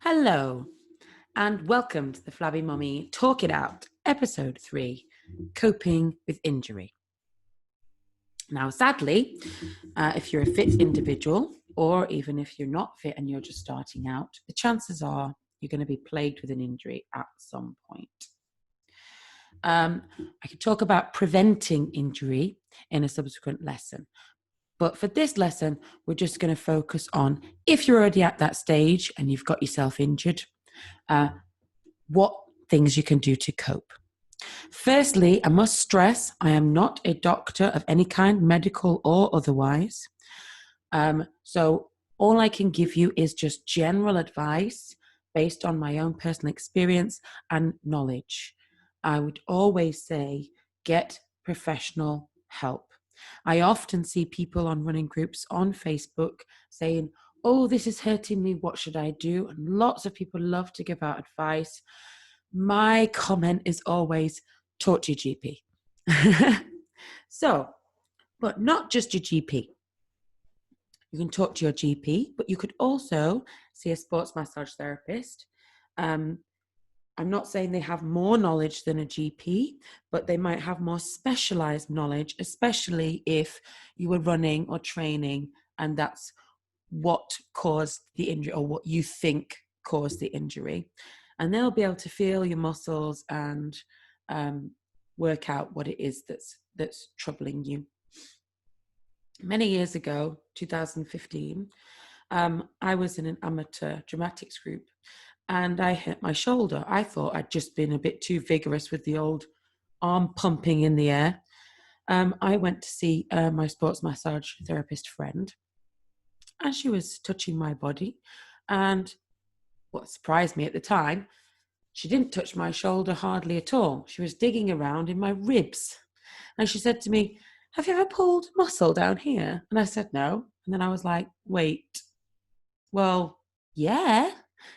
Hello, and welcome to the Flabby Mummy Talk It Out, Episode 3, Coping with Injury. Now, sadly, if you're a fit individual, or even if you're not fit and you're just starting out, the chances are you're going to be plagued with an injury at some point. I could talk about preventing injury in a subsequent lesson. But for this lesson, we're just going to focus on if you're already at that stage and you've got yourself injured, what things you can do to cope. Firstly, I must stress I am not a doctor of any kind, medical or otherwise. So all I can give you is just general advice based on my own personal experience and knowledge. I would always say get professional help. I often see people on running groups on Facebook saying, "Oh, this is hurting me. What should I do?" And lots of people love to give out advice. My comment is always talk to your GP. So, but not just your GP. You can talk to your GP, but you could also see a sports massage therapist. I'm not saying they have more knowledge than a GP, but they might have more specialized knowledge, especially if you were running or training and that's what caused the injury or what you think caused the injury. And they'll be able to feel your muscles and work out what it is that's troubling you. Many years ago, 2015, I was in an amateur dramatics group and I hit my shoulder. I thought I'd just been a bit too vigorous with the old arm pumping in the air. I went to see my sports massage therapist friend, and she was touching my body. And what surprised me at the time, she didn't touch my shoulder hardly at all. She was digging around in my ribs. And she said to me, "Have you ever pulled muscle down here?" And I said, "No." And then I was like, "Wait, well, yeah.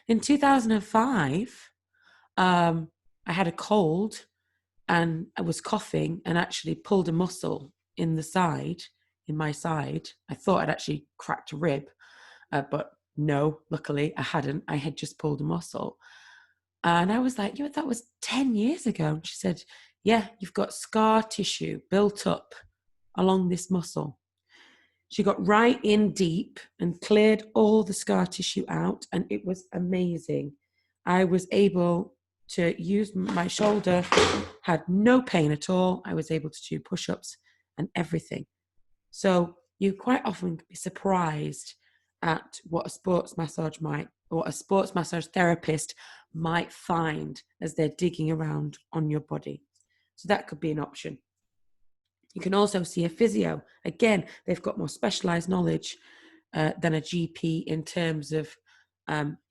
In 2005, I had a cold and I was coughing and actually pulled a muscle in my side. I thought I'd actually cracked a rib, but no, luckily I hadn't. I had just pulled a muscle." And I was like, that was 10 years ago. And she said, "Yeah, you've got scar tissue built up along this muscle." She got right in deep and cleared all the scar tissue out, and it was amazing. I was able to use my shoulder, had no pain at all. I was able to do push-ups and everything. So you quite often be surprised at what a sports massage therapist might find as they're digging around on your body. So that could be an option. You can also see a physio. Again, they've got more specialized knowledge than a GP in terms of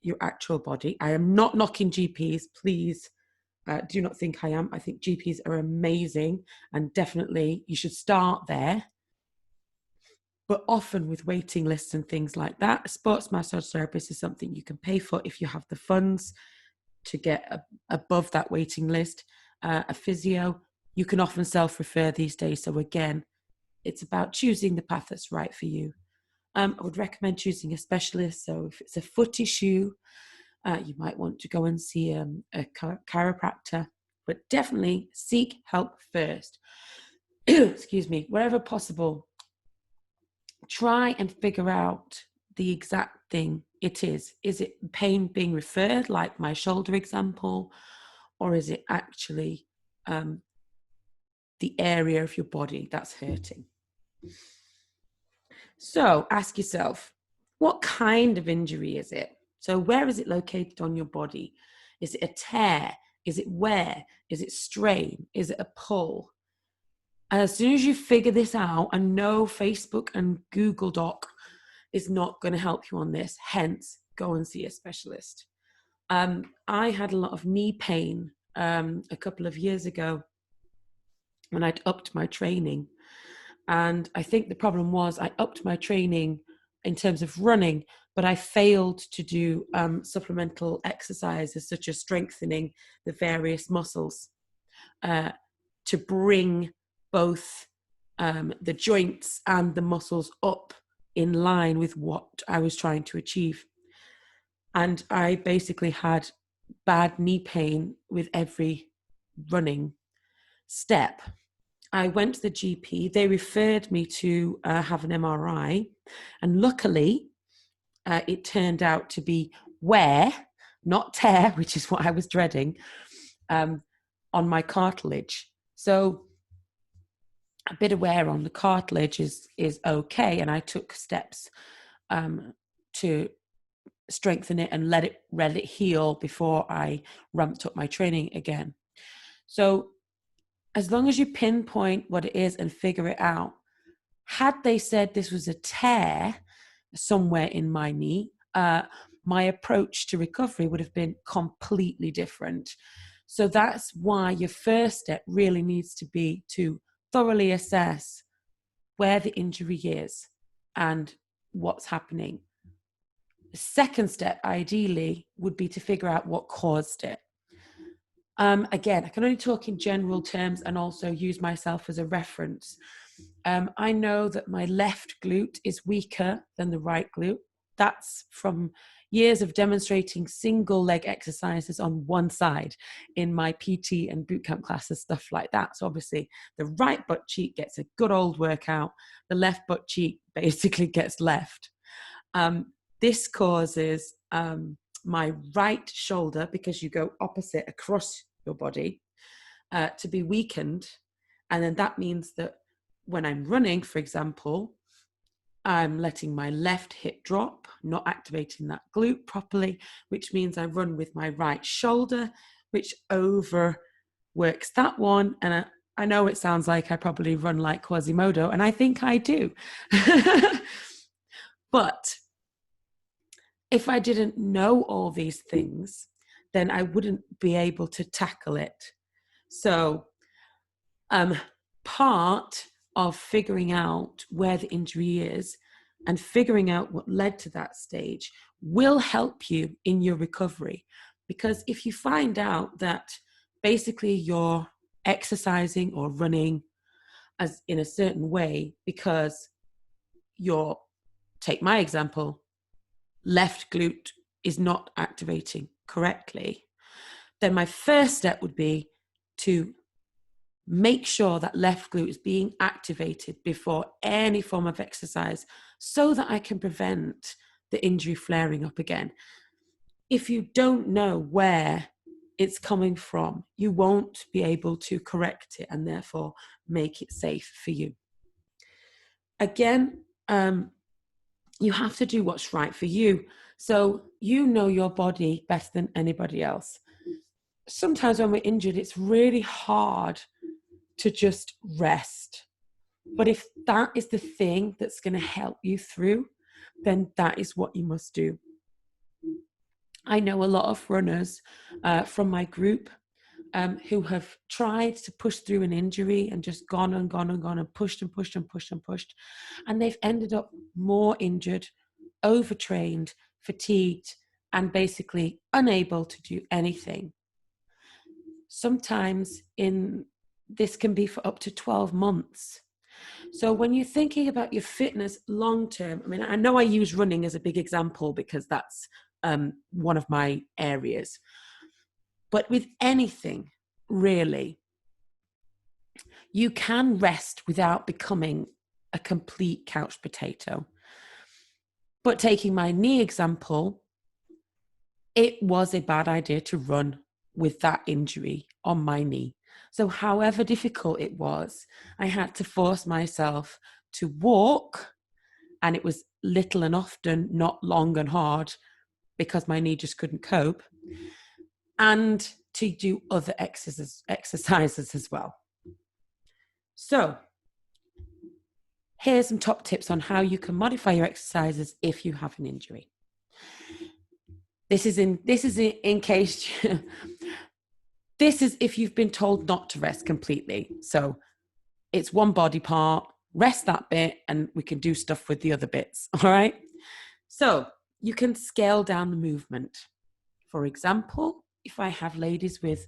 your actual body. I am not knocking GPs. Please do not think I am. I think GPs are amazing, and definitely you should start there. But often with waiting lists and things like that, a sports massage therapist is something you can pay for if you have the funds to get above that waiting list. A physio, you can often self-refer these days. So again, it's about choosing the path that's right for you. I would recommend choosing a specialist. So if it's a foot issue, you might want to go and see a chiropractor, but definitely seek help first. Excuse me, wherever possible. Try and figure out the exact thing it is. Is it pain being referred, like my shoulder example, or is it actually the area of your body that's hurting? So ask yourself, what kind of injury is it? So where is it located on your body? Is it a tear? Is it wear? Is it strain? Is it a pull? As soon as you figure this out, and no, Facebook and Google Doc is not going to help you on this, hence go and see a specialist. I had a lot of knee pain a couple of years ago when I'd upped my training. And I think the problem was I upped my training in terms of running, but I failed to do supplemental exercises such as strengthening the various muscles to bring both the joints and the muscles up in line with what I was trying to achieve. And I basically had bad knee pain with every running step. I went to the GP. They referred me to have an MRI. And luckily, it turned out to be wear, not tear, which is what I was dreading, on my cartilage. So a bit of wear on the cartilage is okay. And I took steps to strengthen it and let it heal before I ramped up my training again. So as long as you pinpoint what it is and figure it out, had they said this was a tear somewhere in my knee, my approach to recovery would have been completely different. So that's why your first step really needs to be to thoroughly assess where the injury is and what's happening. The second step, ideally, would be to figure out what caused it. Again, I can only talk in general terms and also use myself as a reference. I know that my left glute is weaker than the right glute. That's from years of demonstrating single leg exercises on one side in my PT and bootcamp classes, stuff like that. So obviously the right butt cheek gets a good old workout. The left butt cheek basically gets left. This causes my right shoulder, because you go opposite across your body, to be weakened. And then that means that when I'm running, for example, I'm letting my left hip drop, not activating that glute properly, which means I run with my right shoulder, which overworks that one. And I know it sounds like I probably run like Quasimodo, and I think I do. But if I didn't know all these things, then I wouldn't be able to tackle it. So part of figuring out where the injury is and figuring out what led to that stage will help you in your recovery. Because if you find out that basically you're exercising or running as in a certain way because take my example, left glute is not activating correctly, then my first step would be to make sure that left glute is being activated before any form of exercise so that I can prevent the injury flaring up again. If you don't know where it's coming from, you won't be able to correct it and therefore make it safe for you. Again, you have to do what's right for you. So you know your body better than anybody else. Sometimes when we're injured, it's really hard to just rest. But if that is the thing that's going to help you through, then that is what you must do. I know a lot of runners from my group who have tried to push through an injury and just gone and gone and gone and pushed and pushed and pushed and pushed. And they've ended up more injured, overtrained, fatigued, and basically unable to do anything. Sometimes this can be for up to 12 months. So when you're thinking about your fitness long term, I mean, I know I use running as a big example because that's one of my areas. But with anything, really, you can rest without becoming a complete couch potato. But taking my knee example, it was a bad idea to run with that injury on my knee. So however difficult it was, I had to force myself to walk, and it was little and often, not long and hard, because my knee just couldn't cope, and to do other exercises as well. So here's some top tips on how you can modify your exercises if you have an injury. This is in case this is if you've been told not to rest completely. So it's one body part, rest that bit, and we can do stuff with the other bits. All right. So you can scale down the movement. For example, if I have ladies with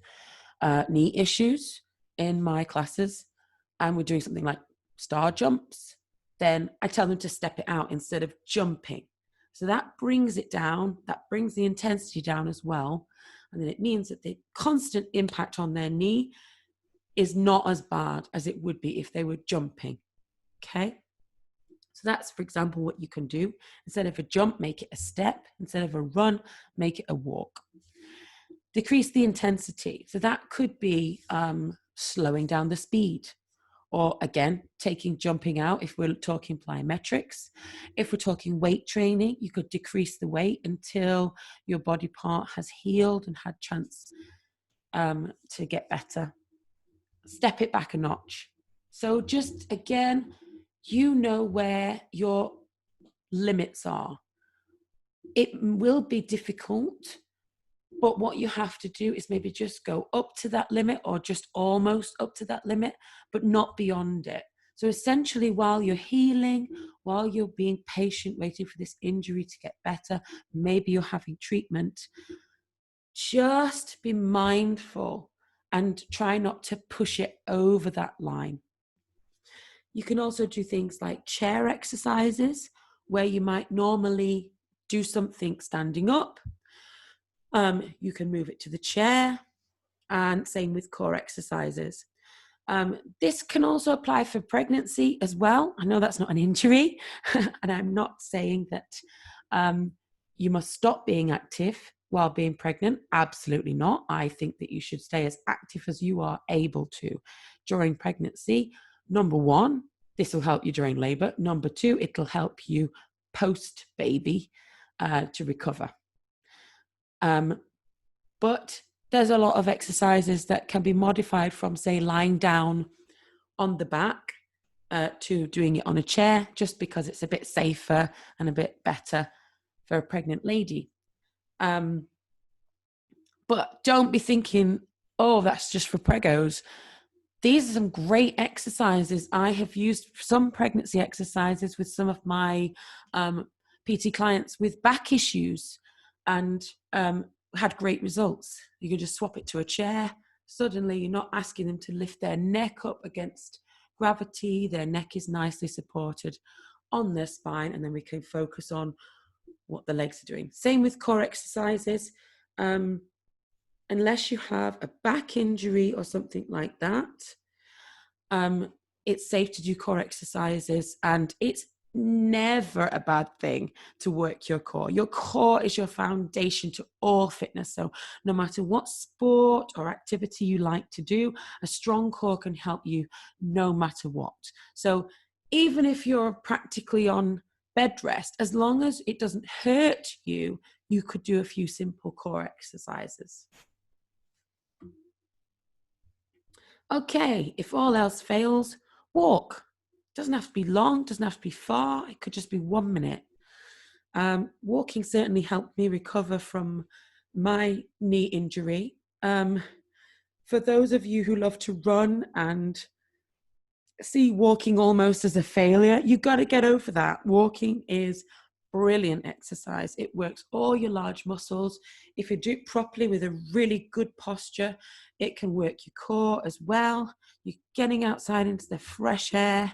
knee issues in my classes and we're doing something like star jumps, then I tell them to step it out instead of jumping. So that brings it down, that brings the intensity down as well. And then it means that the constant impact on their knee is not as bad as it would be if they were jumping. Okay. So that's, for example, what you can do. Instead of a jump, make it a step. Instead of a run, make it a walk. Decrease the intensity. So that could be slowing down the speed, or again, jumping out if we're talking plyometrics. If we're talking weight training, you could decrease the weight until your body part has healed and had chance to get better. Step it back a notch. So just again, you know where your limits are. It will be difficult, but what you have to do is maybe just go up to that limit or just almost up to that limit, but not beyond it. So essentially, while you're healing, while you're being patient, waiting for this injury to get better, maybe you're having treatment, just be mindful and try not to push it over that line. You can also do things like chair exercises, where you might normally do something standing up. You can move it to the chair, and same with core exercises. This can also apply for pregnancy as well. I know that's not an injury, and I'm not saying that you must stop being active while being pregnant. Absolutely not. I think that you should stay as active as you are able to during pregnancy. Number one, this will help you during labor. Number two, it'll help you post-baby to recover. But there's a lot of exercises that can be modified from, say, lying down on the back to doing it on a chair, just because it's a bit safer and a bit better for a pregnant lady. But don't be thinking, oh, that's just for pregos. These are some great exercises. I have used some pregnancy exercises with some of my PT clients with back issues, and had great results. You can just swap it to a chair. Suddenly you're not asking them to lift their neck up against gravity. Their neck is nicely supported on their spine, and then we can focus on what the legs are doing. Same with core exercises. Unless you have a back injury or something like that, it's safe to do core exercises, and it's never a bad thing to work your core. Your core is your foundation to all fitness. So no matter what sport or activity you like to do, a strong core can help you no matter what. So even if you're practically on bed rest, as long as it doesn't hurt you, you could do a few simple core exercises. Okay, if all else fails, walk. Doesn't have to be long, doesn't have to be far. It could just be 1 minute. Walking certainly helped me recover from my knee injury. For those of you who love to run and see walking almost as a failure, you've got to get over that. Walking is brilliant exercise. It works all your large muscles. If you do it properly with a really good posture, it can work your core as well. You're getting outside into the fresh air.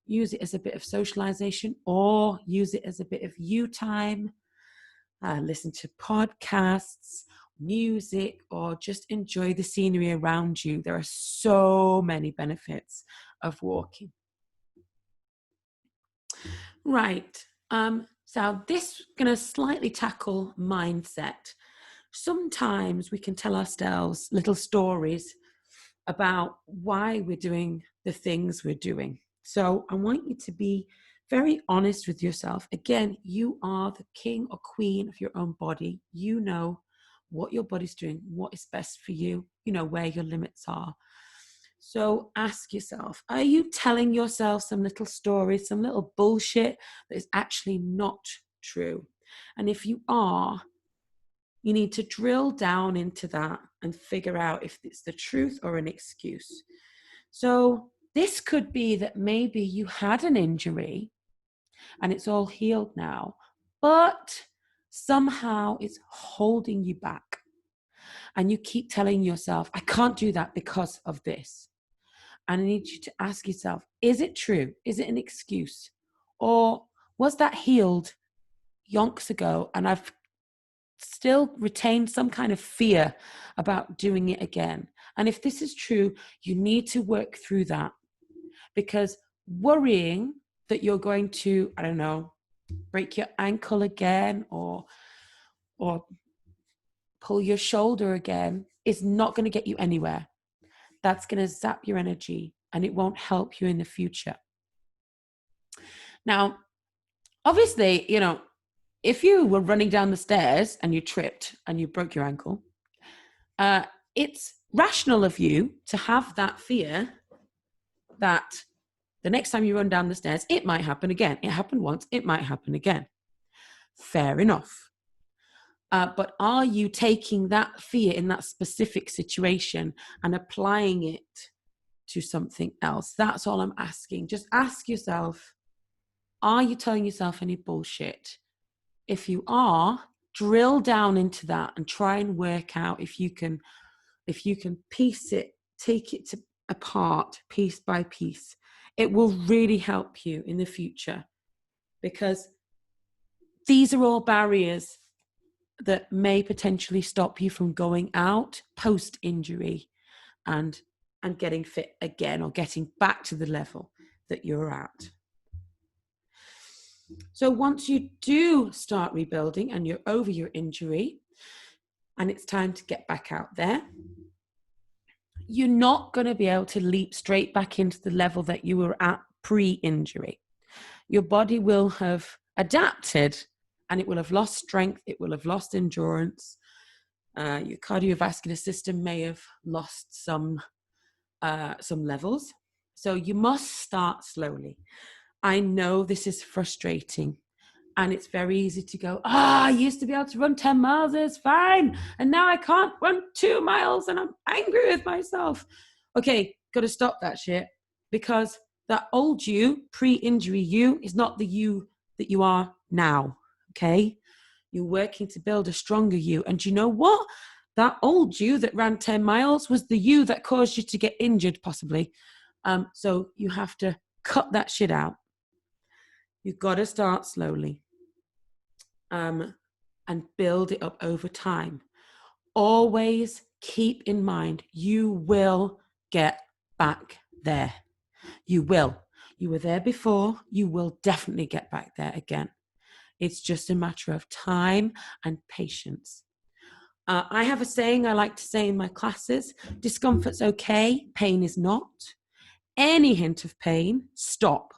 Use it as a bit of socialization, or use it as a bit of you time. Listen to podcasts, music, or just enjoy the scenery around you. There are so many benefits of walking. Right. So this is going to slightly tackle mindset. Sometimes we can tell ourselves little stories about why we're doing the things we're doing. So I want you to be very honest with yourself. Again, you are the king or queen of your own body. You know what your body's doing, what is best for you, you know where your limits are. So ask yourself, are you telling yourself some little story, some little bullshit that is actually not true? And if you are, you need to drill down into that and figure out if it's the truth or an excuse. So this could be that maybe you had an injury and it's all healed now, but somehow it's holding you back. And you keep telling yourself, I can't do that because of this. And I need you to ask yourself, is it true? Is it an excuse? Or was that healed yonks ago, and I've still retained some kind of fear about doing it again. And if this is true, you need to work through that, because worrying that you're going to, I don't know, break your ankle again or pull your shoulder again is not going to get you anywhere. That's going to zap your energy and it won't help you in the future. Now, obviously, if you were running down the stairs and you tripped and you broke your ankle, it's rational of you to have that fear that the next time you run down the stairs, it might happen again. It happened once, it might happen again. Fair enough. But are you taking that fear in that specific situation and applying it to something else? That's all I'm asking. Just ask yourself, are you telling yourself any bullshit? If you are, drill down into that and try and work out if you can piece it, take it apart piece by piece. It will really help you in the future, because these are all barriers that may potentially stop you from going out post-injury and getting fit again or getting back to the level that you're at. So once you do start rebuilding and you're over your injury and it's time to get back out there, you're not going to be able to leap straight back into the level that you were at pre-injury. Your body will have adapted and it will have lost strength, it will have lost endurance. Your cardiovascular system may have lost some levels. So you must start slowly. I know this is frustrating, and it's very easy to go, I used to be able to run 10 miles, it's fine. And now I can't run 2 miles and I'm angry with myself. Okay, got to stop that shit, because that old you, pre-injury you, is not the you that you are now. Okay, you're working to build a stronger you. And you know what? That old you that ran 10 miles was the you that caused you to get injured, possibly. So you have to cut that shit out. You've got to start slowly and build it up over time. Always keep in mind, you will get back there. You will. You were there before. You will definitely get back there again. It's just a matter of time and patience. I have a saying I like to say in my classes: discomfort's okay, pain is not. Any hint of pain, stop.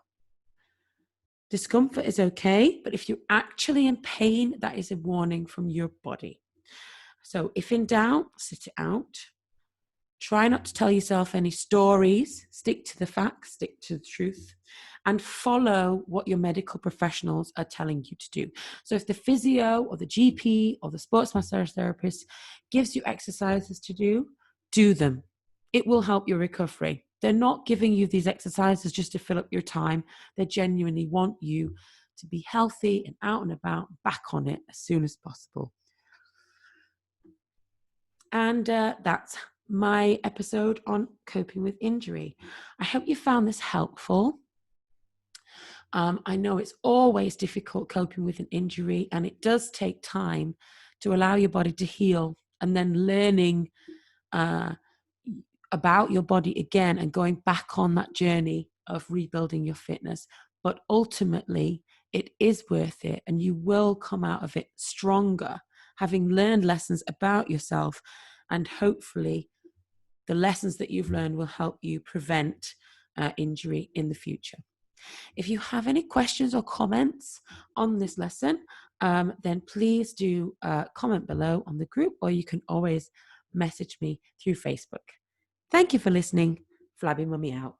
Discomfort is okay, but if you're actually in pain, that is a warning from your body. So if in doubt, sit it out. Try not to tell yourself any stories. Stick to the facts, stick to the truth, and follow what your medical professionals are telling you to do. So if the physio or the GP or the sports massage therapist gives you exercises to do, do them. It will help your recovery. They're not giving you these exercises just to fill up your time. They genuinely want you to be healthy and out and about, back on it as soon as possible. And that's my episode on coping with injury. I hope you found this helpful. I know it's always difficult coping with an injury, and it does take time to allow your body to heal, and then learning about your body again and going back on that journey of rebuilding your fitness. But ultimately, it is worth it, and you will come out of it stronger, having learned lessons about yourself, and hopefully the lessons that you've learned will help you prevent injury in the future. If you have any questions or comments on this lesson, then please do comment below on the group, or you can always message me through Facebook. Thank you for listening. Flabby Mummy out.